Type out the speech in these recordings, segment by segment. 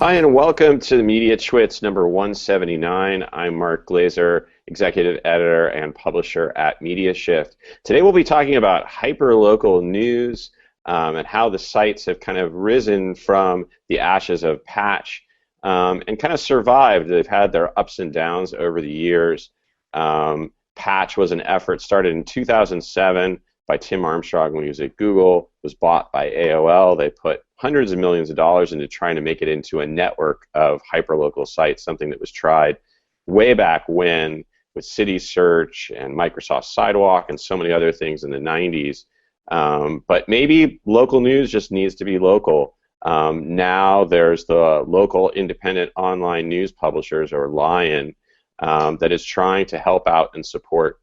Hi, and welcome to the Mediatwits number 179. I'm Mark Glaser, executive editor and publisher at MediaShift. Today we'll be talking about hyperlocal news and how the sites have kind of risen from the ashes of Patch and kind of survived. They've had their ups and downs over the years. Patch was an effort started in 2007 by Tim Armstrong when he was at Google, was bought by AOL. They put hundreds of millions of dollars into trying to make it into a network of hyperlocal sites, something that was tried way back when with City Search and Microsoft Sidewalk and so many other things in the 90s. But maybe local news just needs to be local. Now there's the local independent online news publishers, or Lion, that is trying to help out and support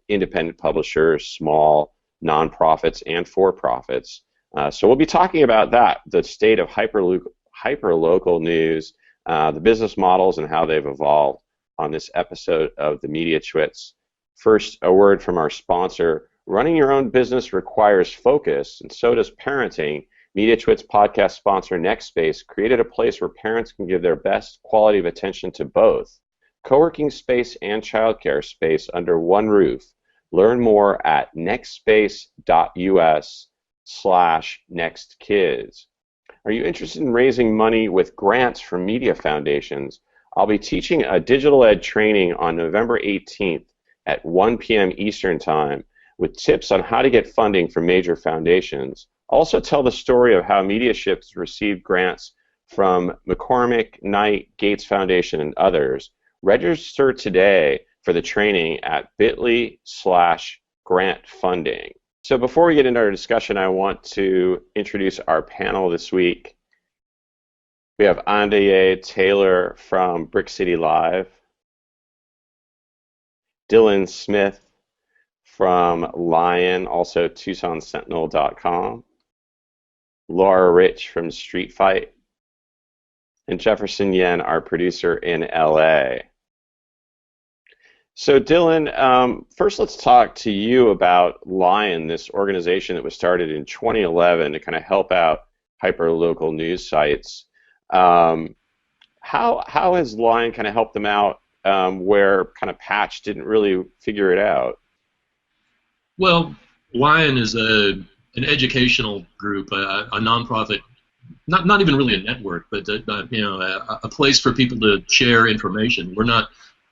independent publishers, small nonprofits, and for-profits. So we'll be talking about that, the state of hyperlocal news, the business models, and how they've evolved on this episode of the Mediatwits. First, a word from our sponsor. Running your own business requires focus, and so does parenting. Mediatwits podcast sponsor NextSpace created a place where parents can give their best quality of attention to both co-working space and childcare space under one roof. Learn more at nextspace.us/nextkids. Are you interested in raising money with grants from media foundations? I'll be teaching a digital ed training on November 18th at 1 p.m. Eastern Time with tips on how to get funding from major foundations. I'll also tell the story of how MediaShift has received grants from McCormick, Knight, Gates Foundation, and others. Register today for the training at bit.ly/grantfunding. So before we get into our discussion, I want to introduce our panel this week. We have Andaiye Taylor from Brick City Live, Dylan Smith from Lion, also TucsonSentinel.com, Laura Rich from Street Fight, and Jefferson Yen, our producer in LA. So Dylan, first let's talk to you about Lion, this organization that was started in 2011 to kind of help out hyperlocal news sites. How has Lion kind of helped them out where kind of Patch didn't really figure it out? Well, Lion is an educational group, a nonprofit, not even really a network, but a place for people to share information. We're not.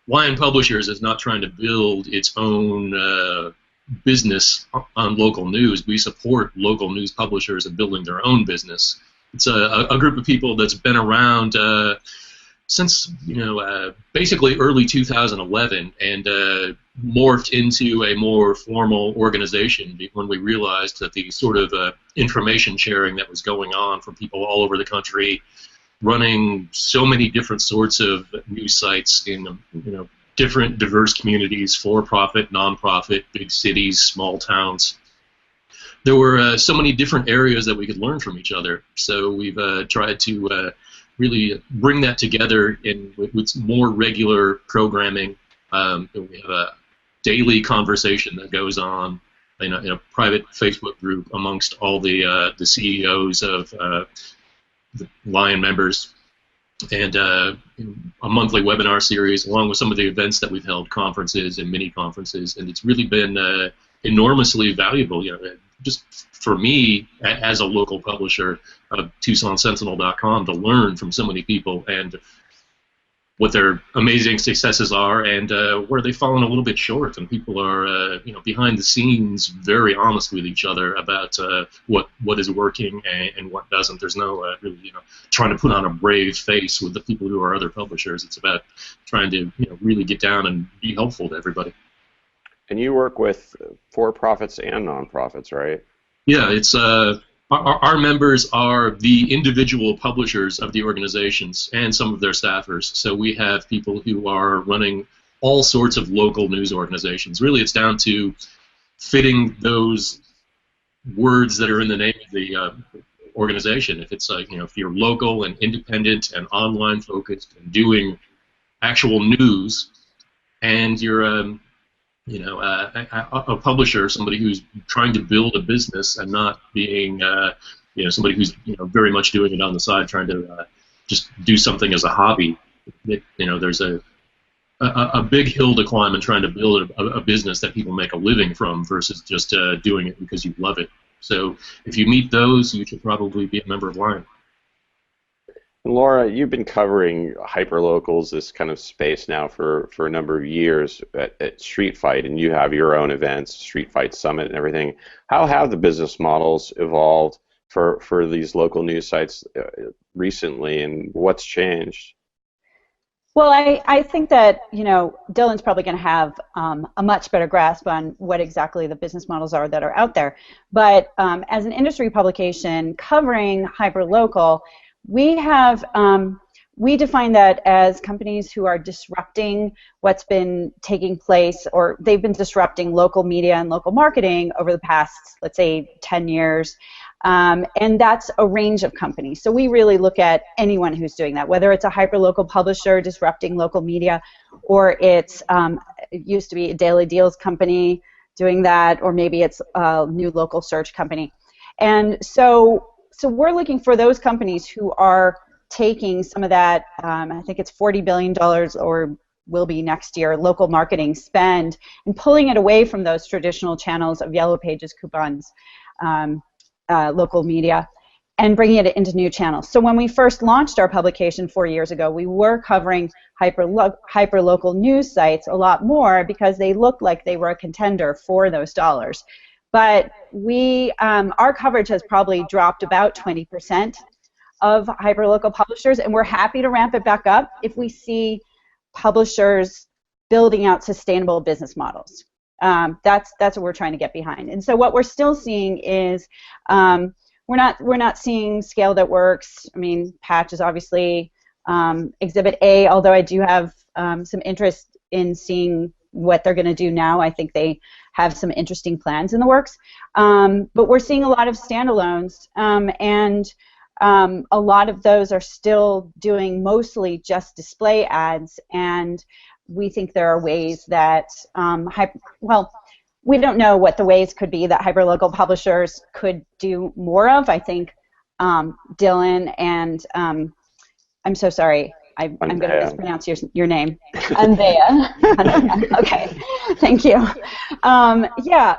Lion Publishers is not trying to build its own business on local news. We support local news publishers in building their own business. It's a group of people that's been around since basically early 2011 and morphed into a more formal organization when we realized that the sort of information sharing that was going on from people all over the country, running so many different sorts of news sites in different diverse communities, for-profit, non-profit, big cities, small towns. There were so many different areas that we could learn from each other. So we've tried to really bring that together with more regular programming. We have a daily conversation that goes on in a private Facebook group amongst all the CEOs of the Lion members, and a monthly webinar series along with some of the events that we've held, conferences and mini conferences, and it's really been enormously valuable. Just for me as a local publisher of TucsonSentinel.com to learn from so many people and what their amazing successes are and where they've fallen a little bit short, and people are behind the scenes very honest with each other about what is working and what doesn't. There's no really trying to put on a brave face with the people who are other publishers. It's about trying to really get down and be helpful to everybody. And you work with for-profits and non-profits, right? Yeah, it's our members are the individual publishers of the organizations and some of their staffers. So we have people who are running all sorts of local news organizations. Really, it's down to fitting those words that are in the name of the organization. If it's if you're local and independent and online focused and doing actual news, and you're a publisher, somebody who's trying to build a business and not being somebody who's very much doing it on the side, trying to just do something as a hobby. There's a big hill to climb in trying to build a business that people make a living from versus just doing it because you love it. So if you meet those, you should probably be a member of Lion. Laura, you've been covering hyperlocals, this kind of space now for a number of years at Street Fight, and you have your own events, Street Fight Summit and everything. How have the business models evolved for these local news sites recently, and what's changed? Well, I think that, Dylan's probably going to have a much better grasp on what exactly the business models are that are out there. But as an industry publication covering hyperlocal, we define that as companies who are disrupting what's been taking place, or they've been disrupting local media and local marketing over the past, let's say, 10 years. And that's a range of companies. So we really look at anyone who's doing that, whether it's a hyperlocal publisher disrupting local media, or it used to be a daily deals company doing that, or maybe it's a new local search company. And so we're looking for those companies who are taking some of that, I think it's $40 billion or will be next year, local marketing spend, and pulling it away from those traditional channels of yellow pages, coupons, local media, and bringing it into new channels. So when we first launched our publication 4 years ago, we were covering hyperlocal news sites a lot more because they looked like they were a contender for those dollars. But our coverage has probably dropped about 20% of hyperlocal publishers, and we're happy to ramp it back up if we see publishers building out sustainable business models. That's what we're trying to get behind. And so what we're still seeing is we're not seeing scale that works. I mean, Patch is obviously Exhibit A, although I do have some interest in seeing what they're going to do now. I think they have some interesting plans in the works. But we're seeing a lot of standalones, and a lot of those are still doing mostly just display ads, and we think there are ways that, we don't know what the ways could be that hyperlocal publishers could do more of. I think Dylan and, I'm so sorry, I'm going to mispronounce your name. Andaiye. Okay, thank you.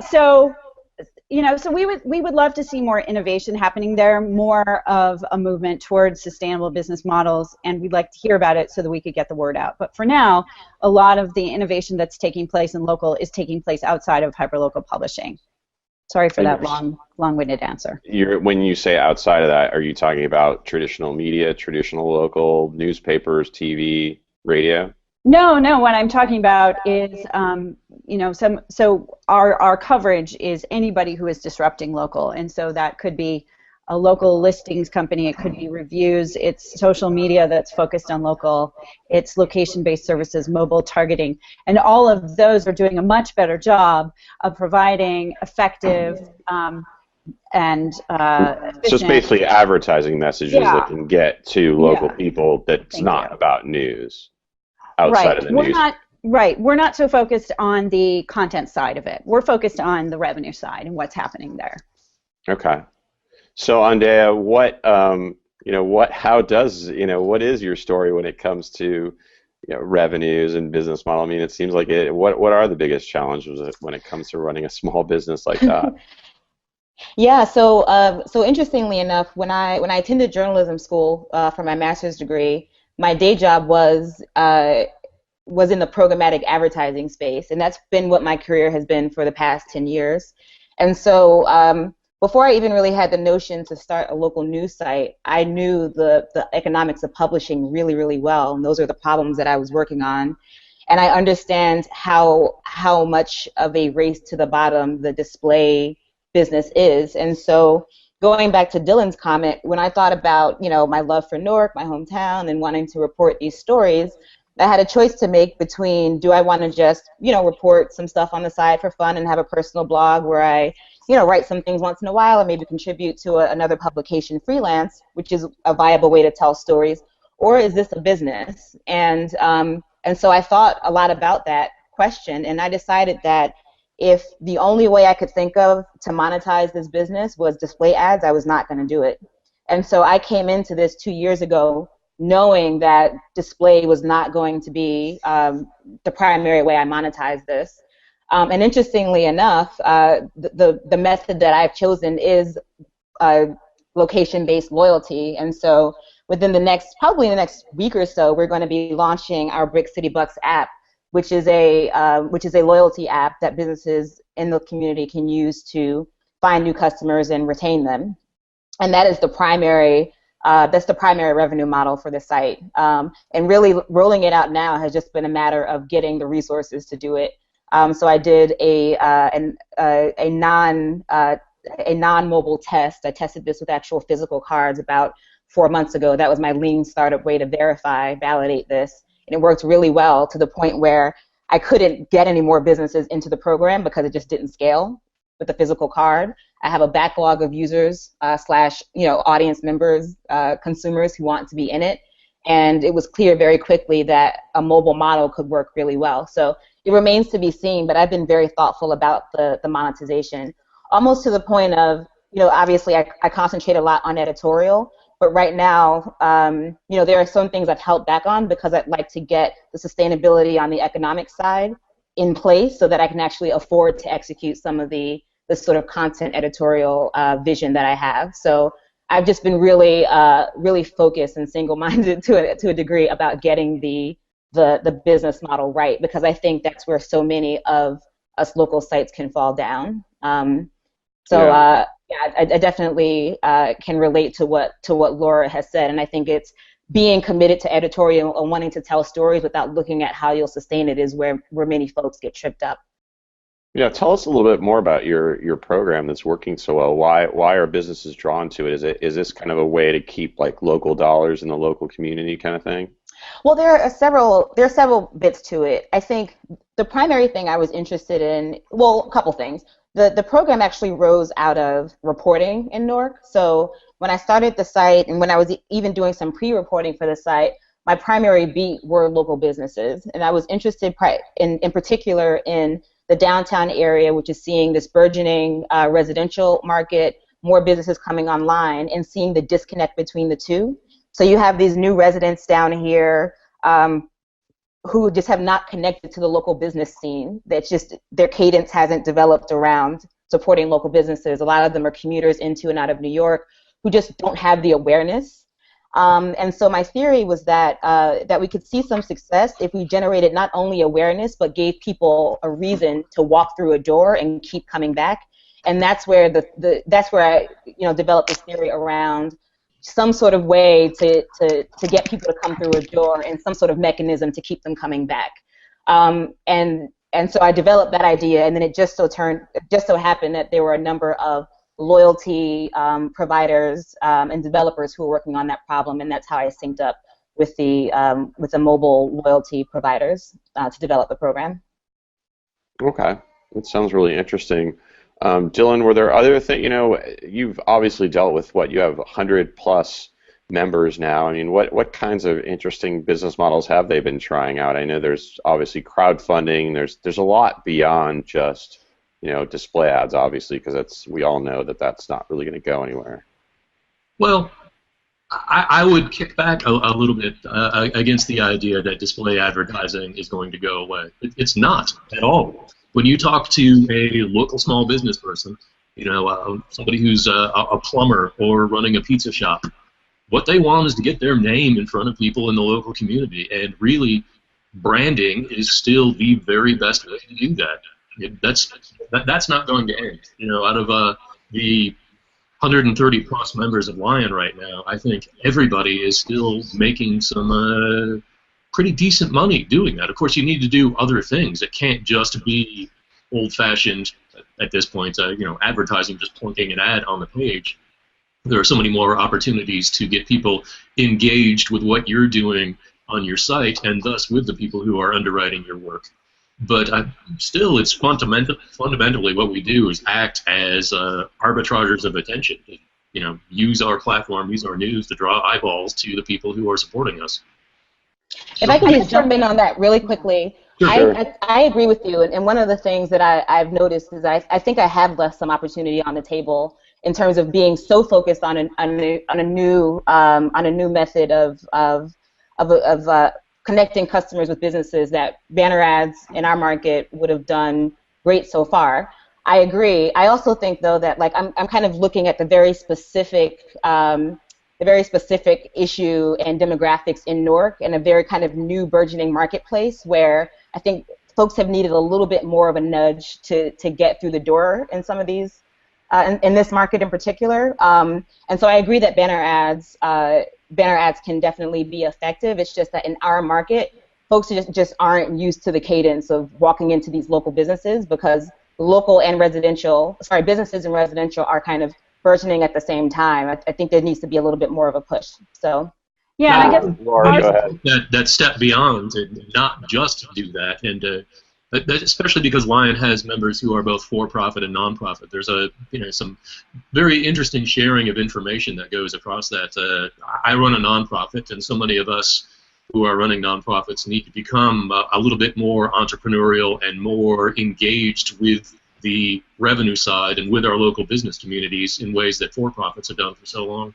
So we would love to see more innovation happening there, more of a movement towards sustainable business models, and we'd like to hear about it so that we could get the word out. But for now, a lot of the innovation that's taking place in local is taking place outside of hyperlocal publishing. Sorry for that long-winded answer. When you say outside of that, are you talking about traditional media, traditional local newspapers, TV, radio? No. What I'm talking about is, our coverage is anybody who is disrupting local, and so that could be a local listings company, it could be reviews, it's social media that's focused on local, it's location-based services, mobile targeting, and all of those are doing a much better job of providing effective and efficient. So it's basically advertising messages that can get to local people that's not about news. Outside of the news. We're not so focused on the content side of it. We're focused on the revenue side and what's happening there. Okay. So Andaiye, what is your story when it comes to revenues and business model? I mean, it seems like what are the biggest challenges when it comes to running a small business like that? Yeah, so interestingly enough, when I attended journalism school for my master's degree, my day job was in the programmatic advertising space, and that's been what my career has been for the past 10 years. And so before I even really had the notion to start a local news site, I knew the economics of publishing really, really well, and those are the problems that I was working on. And I understand how much of a race to the bottom the display business is. And so going back to Dylan's comment, when I thought about, my love for Newark, my hometown, and wanting to report these stories, I had a choice to make between, do I want to just, report some stuff on the side for fun and have a personal blog where I, write some things once in a while and maybe contribute to another publication freelance, which is a viable way to tell stories, or is this a business? And so I thought a lot about that question, and I decided that if the only way I could think of to monetize this business was display ads, I was not going to do it. And so I came into this 2 years ago knowing that display was not going to be the primary way I monetize this. And interestingly enough, the method that I've chosen is location-based loyalty. And so within probably the next week or so, we're going to be launching our Brick City Bucks app, which is a loyalty app that businesses in the community can use to find new customers and retain them. And that is the primary revenue model for the site. And really rolling it out now has just been a matter of getting the resources to do it. So I did a non-mobile test. I tested this with actual physical cards about 4 months ago. That was my lean startup way to validate this. And it worked really well to the point where I couldn't get any more businesses into the program because it just didn't scale with the physical card. I have a backlog of users / audience members, consumers who want to be in it. And it was clear very quickly that a mobile model could work really well. So it remains to be seen, but I've been very thoughtful about the monetization, almost to the point of, obviously I concentrate a lot on editorial, but right now, there are some things I've held back on because I'd like to get the sustainability on the economic side in place so that I can actually afford to execute some of the sort of content editorial vision that I have. So I've just been really focused and single-minded to a degree about getting the business model right, because I think that's where so many of us local sites can fall down. I definitely can relate to what Laura has said, and I think it's being committed to editorial and wanting to tell stories without looking at how you'll sustain it is where many folks get tripped up. Yeah, tell us a little bit more about your program that's working so well. Why are businesses drawn to it? Is this kind of a way to keep like local dollars in the local community kind of thing? Well, there are several bits to it. I think the primary thing I was interested in, a couple things. The program actually rose out of reporting in Newark. So when I started the site and when I was even doing some pre-reporting for the site, my primary beat were local businesses. And I was interested in particular in the downtown area, which is seeing this burgeoning residential market, more businesses coming online, and seeing the disconnect between the two. So you have these new residents down here who just have not connected to the local business scene. That's just their cadence hasn't developed around supporting local businesses. A lot of them are commuters into and out of New York who just don't have the awareness. And so my theory was that we could see some success if we generated not only awareness but gave people a reason to walk through a door and keep coming back. And that's where I developed this theory around some sort of way to get people to come through a door and some sort of mechanism to keep them coming back. And so I developed that idea, and then it just so happened that there were a number of loyalty providers and developers who were working on that problem, and that's how I synced up with the mobile loyalty providers to develop the program. Okay, that sounds really interesting. Dylan, were there other things? You've obviously dealt with you have 100+ members now. I mean, what kinds of interesting business models have they been trying out? I know there's obviously crowdfunding. There's a lot beyond just display ads, obviously, because we all know that's not really going to go anywhere. Well, I would kick back a little bit against the idea that display advertising is going to go away. It's not at all. When you talk to a local small business person, somebody who's a plumber or running a pizza shop, what they want is to get their name in front of people in the local community, and really branding is still the very best way to do that. That's not going to end. Out of the 130+ members of Lion right now, I think everybody is still making some pretty decent money doing that. Of course, you need to do other things. It can't just be old-fashioned at this point, advertising, just plunking an ad on the page. There are so many more opportunities to get people engaged with what you're doing on your site, and thus with the people who are underwriting your work. But still, it's fundamentally what we do is act as arbitragers of attention. Use our platform, use our news to draw eyeballs to the people who are supporting us. If I can just jump in on that really quickly, sure. I agree with you, and one of the things that I've noticed is I think I have left some opportunity on the table, in terms of being so focused on a new method of connecting customers with businesses that banner ads in our market would have done great so far. I agree. I also think though that like I'm kind of looking at the very specific issue and demographics in Newark and a very kind of new burgeoning marketplace where I think folks have needed a little bit more of a nudge to get through the door in some of these, in this market in particular. And so I agree that banner ads can definitely be effective. It's just that in our market, folks just aren't used to the cadence of walking into these local businesses because businesses and residential are kind of burgeoning at the same time. I think there needs to be a little bit more of a push. So. Yeah, and I guess Laura, go ahead. That step beyond and not just do that, and especially because Lion has members who are both for-profit and non-profit. There's some very interesting sharing of information that goes across that. I run a non-profit, and so many of us who are running non-profits need to become a little bit more entrepreneurial and more engaged with the revenue side and with our local business communities in ways that for-profits have done for so long.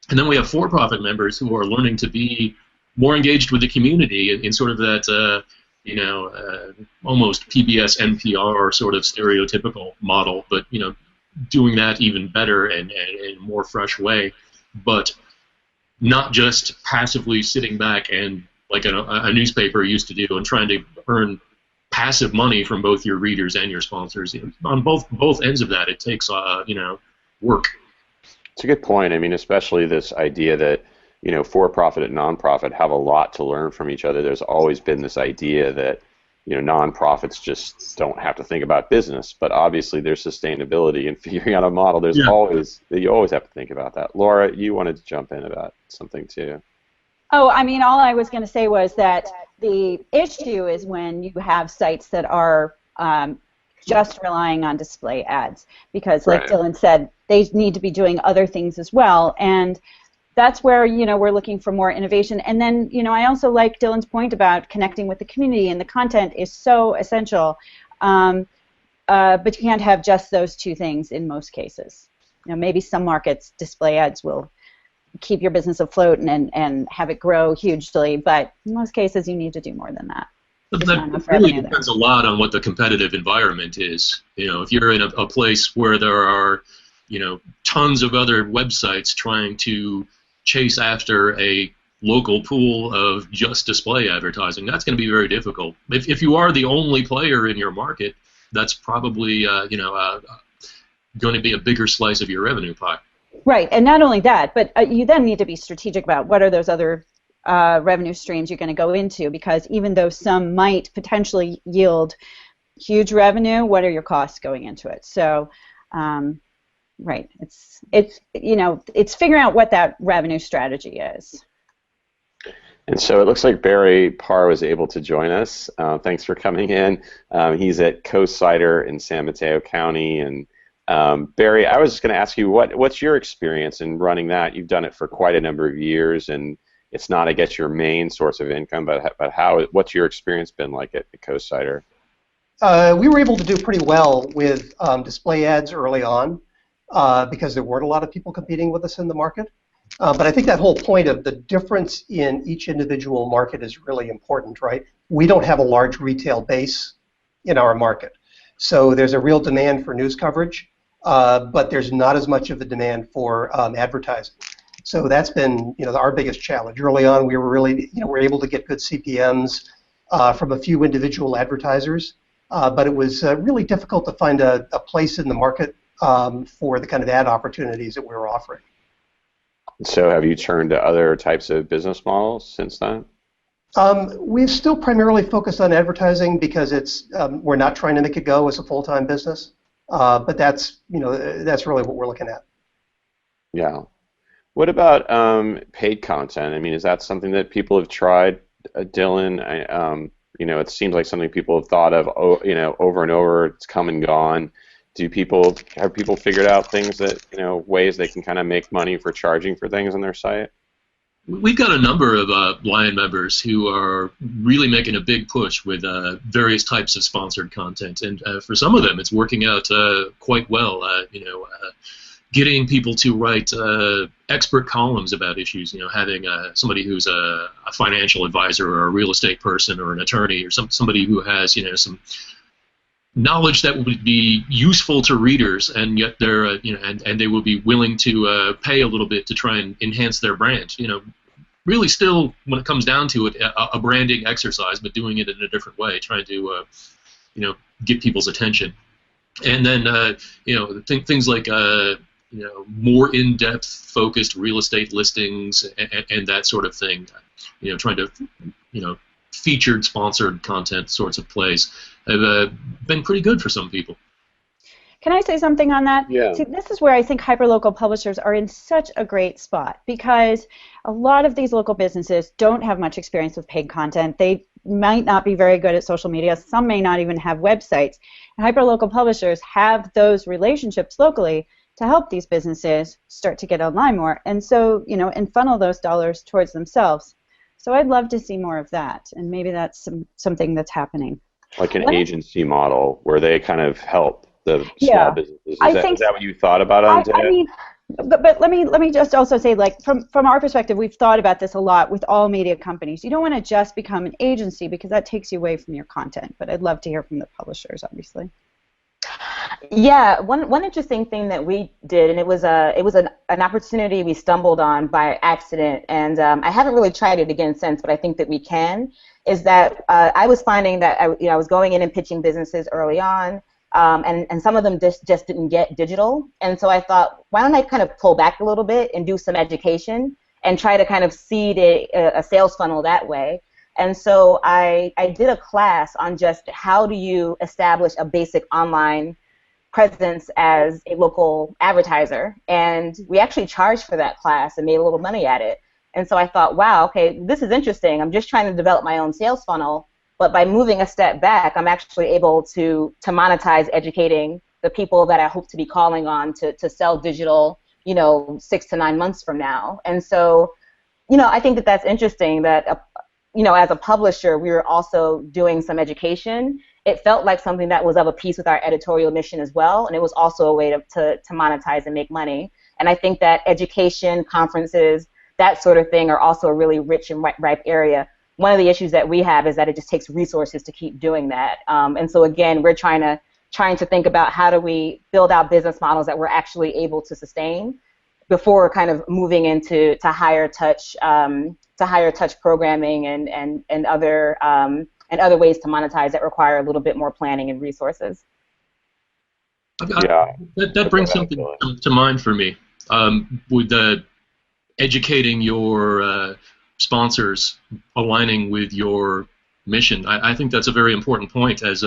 And then we have for-profit members who are learning to be more engaged with the community in sort of that, almost PBS NPR sort of stereotypical model, but doing that even better and in a more fresh way, but not just passively sitting back and like a newspaper used to do and trying to earn passive money from both your readers and your sponsors. On both ends of that, it takes work. It's a good point. I mean, especially this idea that, for-profit and non-profit have a lot to learn from each other. There's always been this idea that, non-profits just don't have to think about business, but obviously there's sustainability in figuring out a model. You always have to think about that. Laura, you wanted to jump in about something too. Oh, I mean, all I was going to say was that the issue is when you have sites that are just relying on display ads, because like Dylan said, they need to be doing other things as well, and that's where we're looking for more innovation. And then I also like Dylan's point about connecting with the community, and the content is so essential, but you can't have just those two things in most cases. Maybe some markets display ads will keep your business afloat and have it grow hugely, but in most cases you need to do more than that. That really depends a lot on what the competitive environment is. If you're in a place where there are, tons of other websites trying to chase after a local pool of just display advertising, that's going to be very difficult. If you are the only player in your market, that's probably, going to be a bigger slice of your revenue pie. Right, and not only that, but you then need to be strategic about what are those other revenue streams you're going to go into, because even though some might potentially yield huge revenue, what are your costs going into it? So, right, it's figuring out what that revenue strategy is. And so it looks like Barry Parr was able to join us. Thanks for coming in. He's at Coastsider in San Mateo County, and Barry, I was just going to ask you, what's your experience in running that? You've done it for quite a number of years, and it's not, I guess, your main source of income, but what's your experience been like at Coastsider? We were able to do pretty well with display ads early on because there weren't a lot of people competing with us in the market. But I think that whole point of the difference in each individual market is really important, right? We don't have a large retail base in our market. So there's a real demand for news coverage, but there's not as much of a demand for advertising. So that's been, our biggest challenge. Early on, we were really, we're able to get good CPMs from a few individual advertisers, but it was really difficult to find a place in the market for the kind of ad opportunities that we were offering. So have you turned to other types of business models since then? We've still primarily focused on advertising because it's we're not trying to make it go as a full-time business, but that's really what we're looking at. Yeah. What about paid content? I mean, is that something that people have tried, Dylan? It seems like something people have thought of, over and over. It's come and gone. Have people figured out things that, ways they can kind of make money for charging for things on their site? We've got a number of Lion members who are really making a big push with various types of sponsored content, and for some of them, it's working out quite well. getting people to write expert columns about issues. Having somebody who's a financial advisor or a real estate person or an attorney or somebody who has some knowledge that would be useful to readers, and yet they're and they will be willing to pay a little bit to try and enhance their brand. Really, still, when it comes down to it, a branding exercise, but doing it in a different way, trying to get people's attention. And then things like more in-depth focused real estate listings and that sort of thing. Trying to featured sponsored content sorts of plays have been pretty good for some people. Can I say something on that? Yeah. See, this is where I think hyperlocal publishers are in such a great spot, because a lot of these local businesses don't have much experience with paid content. They might not be very good at social media. Some may not even have websites. And hyperlocal publishers have those relationships locally to help these businesses start to get online more, and so and funnel those dollars towards themselves. So I'd love to see more of that, and maybe that's something that's happening. Like an agency model where they kind of help the small Yeah. businesses. Is I that think what you thought about it? I mean, but let me just also say, like, from our perspective, we've thought about this a lot with all media companies. You don't want to just become an agency, because that takes you away from your content. But I'd love to hear from the publishers, obviously. Yeah, one interesting thing that we did, and it was an opportunity we stumbled on by accident, and I haven't really tried it again since, but I think that we can, is that I was finding that I was going in and pitching businesses early on, and some of them just didn't get digital, and so I thought, why don't I kind of pull back a little bit and do some education and try to kind of seed a sales funnel that way. And so I did a class on just how do you establish a basic online presence as a local advertiser, and we actually charged for that class and made a little money at it. And so I thought, wow, okay, this is interesting. I'm just trying to develop my own sales funnel, but by moving a step back, I'm actually able to monetize educating the people that I hope to be calling on to sell digital, 6 to 9 months from now. And so, I think that that's interesting that, as a publisher, we were also doing some education. It felt like something that was of a piece with our editorial mission as well, and it was also a way to monetize and make money. And I think that education, conferences, that sort of thing are also a really rich and ripe area. One of the issues that we have is that it just takes resources to keep doing that. And so again, we're trying to think about how do we build out business models that we're actually able to sustain before kind of moving into higher touch programming and other ways to monetize that require a little bit more planning and resources. Yeah. That brings something to mind for me. With educating your sponsors, aligning with your mission, I think that's a very important point. As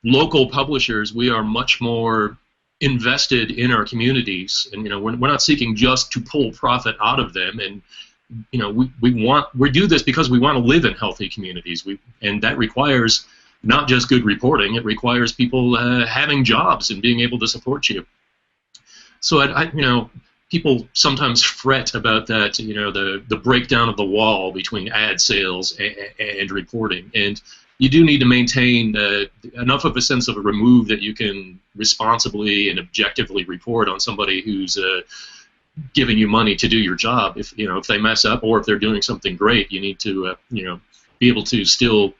local publishers, we are much more invested in our communities, and we're not seeking just to pull profit out of them. And we do this because we want to live in healthy communities. And that requires not just good reporting; it requires people having jobs and being able to support you. So people sometimes fret about that, the breakdown of the wall between ad sales and reporting. And you do need to maintain enough of a sense of a remove that you can responsibly and objectively report on somebody who's giving you money to do your job. If they mess up or if they're doing something great, you need to be able to still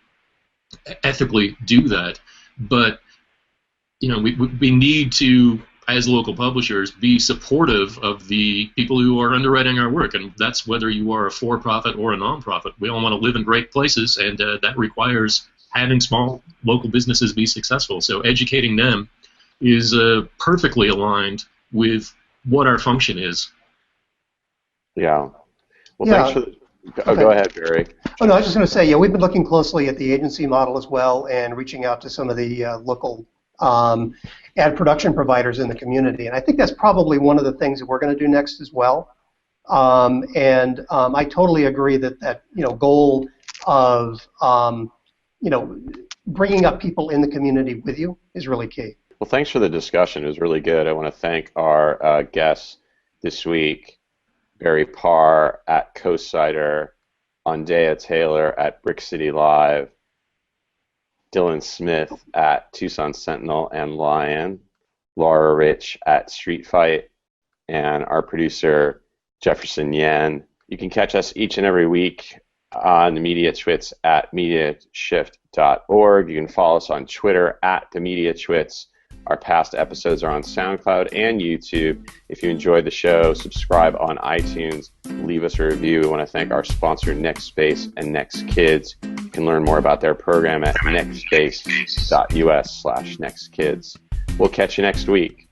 ethically do that. But we need to, as local publishers, be supportive of the people who are underwriting our work, and that's whether you are a for-profit or a non-profit. We all want to live in great places, and that requires having small local businesses be successful. So educating them is perfectly aligned with what our function is. Yeah. Well, Yeah. thanks for go ahead, Barry. Oh, no, I was just going to say, yeah, we've been looking closely at the agency model as well and reaching out to some of the local ad production providers in the community. And I think that's probably one of the things that we're going to do next as well. I totally agree that goal of bringing up people in the community with you is really key. Well, thanks for the discussion. It was really good. I want to thank our guests this week, Barry Parr at Coastsider, Andaiye Taylor at Brick City Live, Dylan Smith at Tucson Sentinel and Lion, Laura Rich at Street Fight, and our producer, Jefferson Yen. You can catch us each and every week on the Mediatwits at MediaShift.org. You can follow us on Twitter at the Mediatwits. Our past episodes are on SoundCloud and YouTube. If you enjoyed the show, subscribe on iTunes. Leave us a review. We want to thank our sponsor, NextSpace and NextKids. You can learn more about their program at nextspace.us/nextkids. We'll catch you next week.